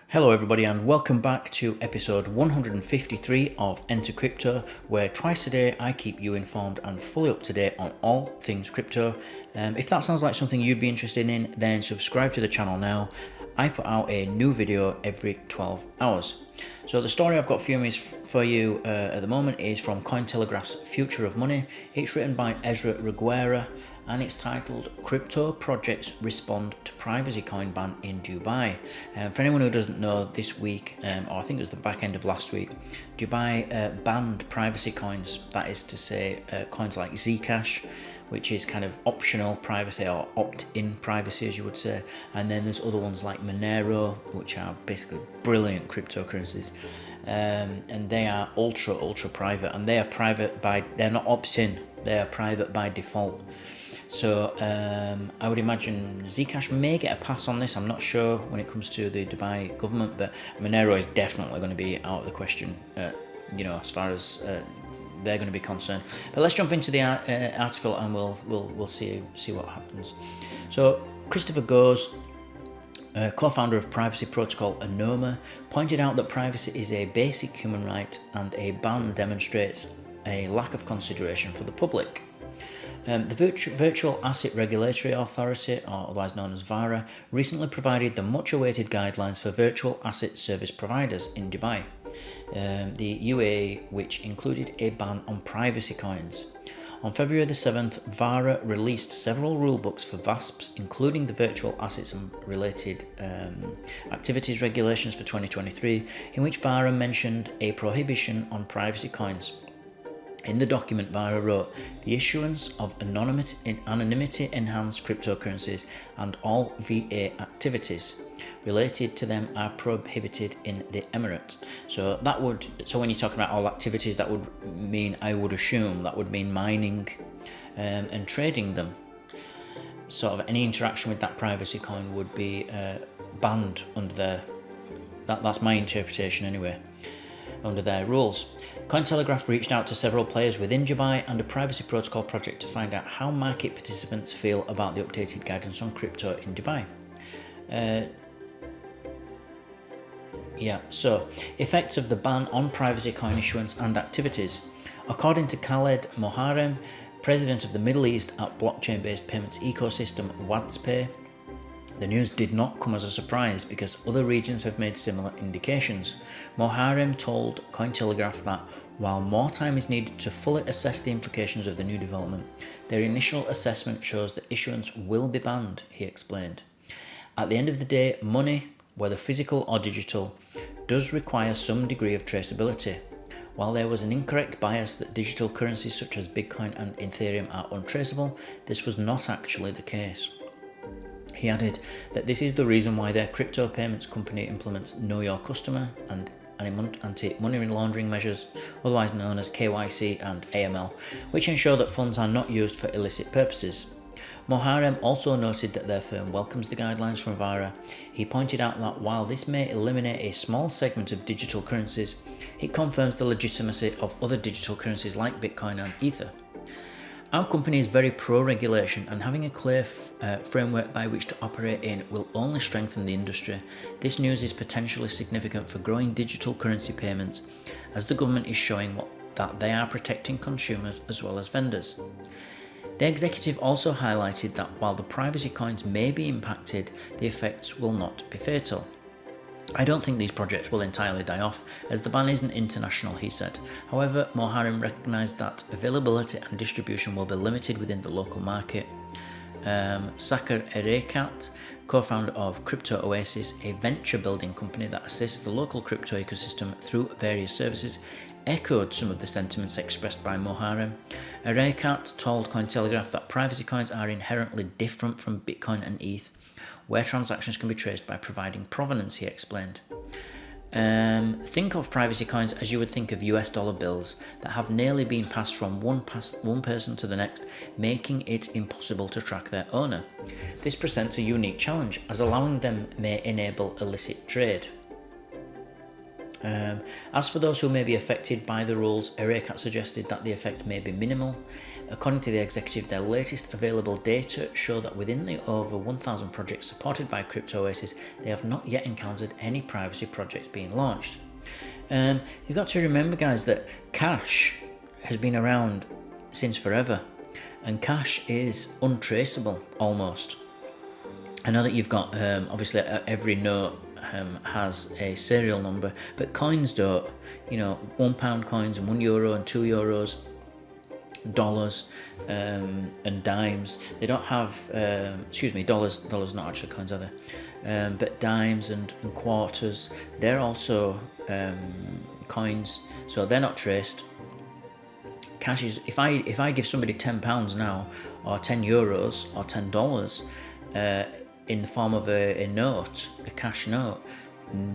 Hello everybody and welcome back to episode 153 of Enter Crypto, where twice a day I keep you informed and fully up to date on all things crypto. If that sounds like something you'd be interested in, then subscribe to the channel now. I put out a new video every 12 hours. So the story I've got for you at the moment is from Cointelegraph's Future of Money. It's written by Ezra Reguera and it's titled Crypto Projects Respond to Privacy Coin Ban in Dubai. For anyone who doesn't know, this week, or I think it was the back end of last week, Dubai banned privacy coins. That is to say, coins like Zcash, which is kind of optional privacy or opt-in privacy, as you would say. And then there's other ones like Monero, which are basically brilliant cryptocurrencies. And they are ultra private, and they are private they're not opt-in, they are private by default. So I would imagine Zcash may get a pass on this. I'm not sure when it comes to the Dubai government, but Monero is definitely going to be out of the question, as far as they're going to be concerned. But let's jump into the article and we'll see what happens. So Christopher Goes, co-founder of privacy protocol ANOMA, pointed out that privacy is a basic human right and a ban demonstrates a lack of consideration for the public. The Virtual Asset Regulatory Authority, or otherwise known as VARA, recently provided the much-awaited guidelines for virtual asset service providers in Dubai, the UAE, which included a ban on privacy coins. On February the 7th, VARA released several rulebooks for VASPs, including the Virtual Assets and Related Activities Regulations for 2023, in which VARA mentioned a prohibition on privacy coins. In the document, VARA wrote, "The issuance of anonymity-enhanced cryptocurrencies and all VA activities related to them are prohibited in the Emirate." So when you talk about all activities, that would mean, I would assume, that would mean mining and trading them. Sort of any interaction with that privacy coin would be banned under their. That's my interpretation anyway. Under their rules. Cointelegraph reached out to several players within Dubai and a privacy protocol project to find out how market participants feel about the updated guidance on crypto in Dubai. So effects of the ban on privacy coin issuance and activities. According to Khaled Moharrem, president of the Middle East at blockchain-based payments ecosystem WadzPay, the news did not come as a surprise because other regions have made similar indications. Moharrem told Cointelegraph that while more time is needed to fully assess the implications of the new development, their initial assessment shows that issuance will be banned, he explained. At the end of the day, money, whether physical or digital, does require some degree of traceability. While there was an incorrect bias that digital currencies such as Bitcoin and Ethereum are untraceable, this was not actually the case. He added that this is the reason why their crypto payments company implements Know Your Customer and anti-money laundering measures, otherwise known as KYC and AML, which ensure that funds are not used for illicit purposes. Moharrem also noted that their firm welcomes the guidelines from VARA. He pointed out that while this may eliminate a small segment of digital currencies, it confirms the legitimacy of other digital currencies like Bitcoin and Ether. Our company is very pro-regulation, and having a clear framework by which to operate in will only strengthen the industry. This news is potentially significant for growing digital currency payments, as the government is showing that they are protecting consumers as well as vendors. The executive also highlighted that while the privacy coins may be impacted, the effects will not be fatal. "I don't think these projects will entirely die off, as the ban isn't international," he said. However, Moharrem recognised that availability and distribution will be limited within the local market. Sakar Erekat, co-founder of Crypto Oasis, a venture-building company that assists the local crypto ecosystem through various services, echoed some of the sentiments expressed by Moharrem. Erekat told Cointelegraph that privacy coins are inherently different from Bitcoin and ETH, where transactions can be traced by providing provenance, he explained. Think of privacy coins as you would think of US dollar bills that have nearly been passed from one person to the next, making it impossible to track their owner. This presents a unique challenge, as allowing them may enable illicit trade. As for those who may be affected by the rules, ERECAT suggested that the effect may be minimal. According to the executive, their latest available data show that within the over 1,000 projects supported by Crypto Oasis, they have not yet encountered any privacy projects being launched. You've got to remember, guys, that cash has been around since forever, and cash is untraceable almost. I know that you've got obviously every note has a serial number, but coins don't. You know, £1 coins and €1 and €2, dollars and dimes. They don't have dollars not actually coins, are they? But dimes and quarters, they're also coins, so they're not traced. Cash is, if I give somebody £10 now, or €10 or $10 in the form of a note, a cash note,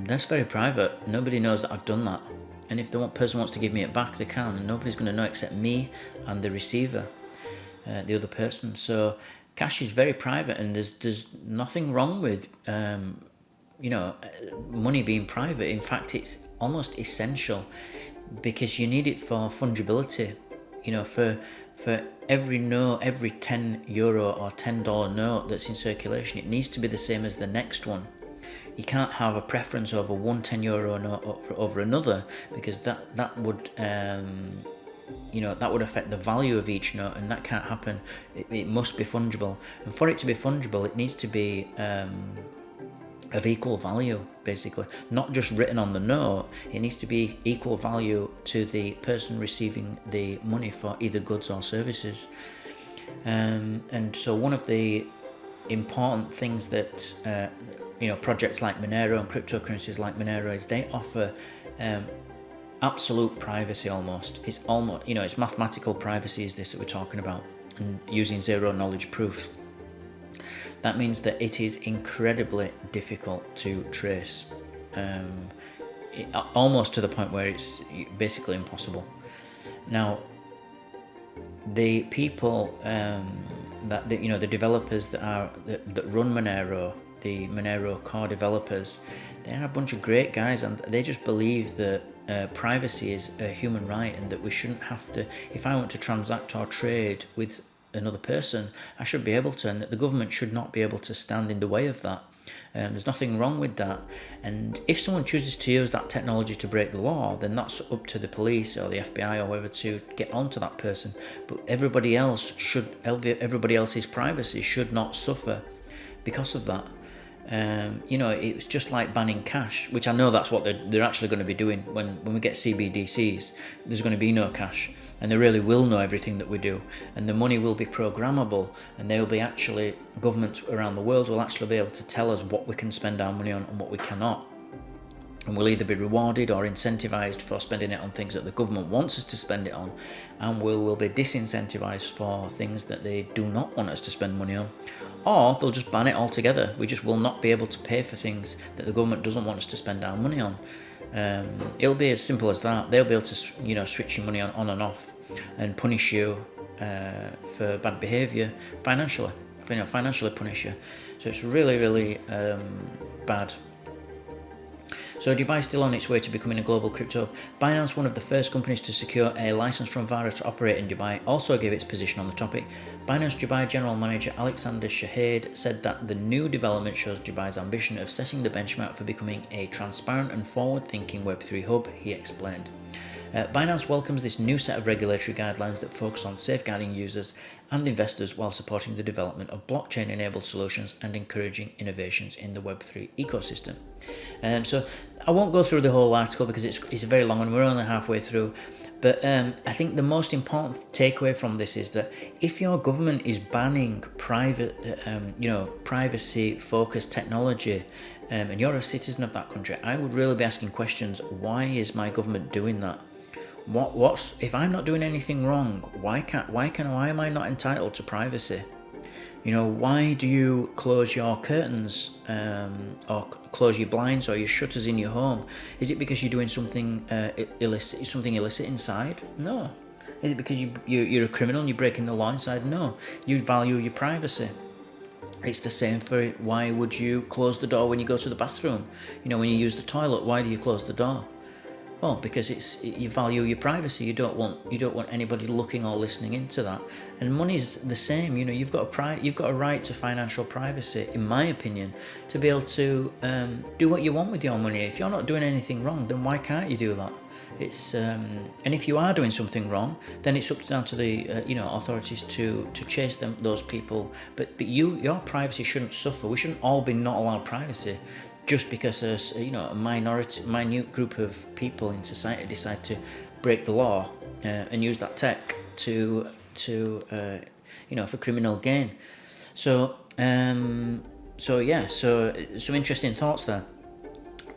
that's very private. Nobody knows that I've done that, and if the person wants to give me it back, they can, and nobody's going to know except me and the receiver, the other person. So cash is very private, and there's nothing wrong with money being private. In fact, it's almost essential, because you need it for fungibility. You know, for every note, every €10 or $10 note that's in circulation, it needs to be the same as the next one. You can't have a preference over one €10 note over another, because that would that would affect the value of each note, and that can't happen. It must be fungible, and for it to be fungible, it needs to be of equal value, basically, not just written on the note. It needs to be equal value to the person receiving the money for either goods or services. And so one of the important things that projects like Monero and cryptocurrencies like Monero is they offer absolute privacy. It's it's mathematical privacy is this that we're talking about, and using zero knowledge proof. That means that it is incredibly difficult to trace, almost to the point where it's basically impossible. Now, the people the developers that run Monero, the Monero core developers, they're a bunch of great guys, and they just believe that privacy is a human right, and that we shouldn't have to, if I want to transact or trade with another person, I should be able to, and that the government should not be able to stand in the way of that. There's nothing wrong with that, and if someone chooses to use that technology to break the law, then that's up to the police or the FBI or whoever to get onto that person. But everybody else's privacy should not suffer because of that. It's just like banning cash, which I know that's what they're actually going to be doing when we get CBDCs. There's going to be no cash, and they really will know everything that we do, and the money will be programmable, and governments around the world will actually be able to tell us what we can spend our money on and what we cannot. And we'll either be rewarded or incentivized for spending it on things that the government wants us to spend it on, and we'll be disincentivized for things that they do not want us to spend money on. Or they'll just ban it altogether. We just will not be able to pay for things that the government doesn't want us to spend our money on. It'll be as simple as that. They'll be able to switch your money on and off, and punish you for bad behaviour financially. Financially punish you. So it's really, really bad. So Dubai is still on its way to becoming a global crypto. Binance, one of the first companies to secure a license from VARA to operate in Dubai, also gave its position on the topic. Binance Dubai General Manager Alexander Shahid said that the new development shows Dubai's ambition of setting the benchmark for becoming a transparent and forward-thinking Web3 hub, he explained. Binance welcomes this new set of regulatory guidelines that focus on safeguarding users and investors while supporting the development of blockchain-enabled solutions and encouraging innovations in the Web3 ecosystem. So I won't go through the whole article because it's very long and we're only halfway through. But I think the most important takeaway from this is that if your government is banning privacy-focused technology, and you're a citizen of that country, I would really be asking questions. Why is my government doing that? What's if I'm not doing anything wrong? Why am I not entitled to privacy? Why do you close your curtains or close your blinds or your shutters in your home? Is it because you're doing something illicit inside? No. Is it because you're a criminal and you're breaking the law inside? No. You value your privacy. It's the same for why would you close the door when you go to the bathroom? When you use the toilet, why do you close the door? Well, because you value your privacy. You don't want anybody looking or listening into that. And money's the same. You know, you've got a right to financial privacy, in my opinion, to be able to do what you want with your money. If you're not doing anything wrong, then why can't you do that? It's and if you are doing something wrong, then it's up down to the authorities to chase those people. But your privacy shouldn't suffer. We shouldn't all be not allowed privacy just because a minute group of people in society decide to break the law and use that tech to for criminal gain. So some interesting thoughts there.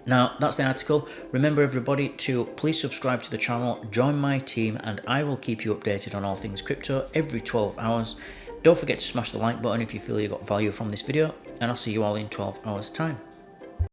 Now, that's the article. Remember, everybody, to please subscribe to the channel, join my team, and I will keep you updated on all things crypto every 12 hours. Don't forget to smash the like button if you feel you got value from this video, and I'll see you all in 12 hours' time.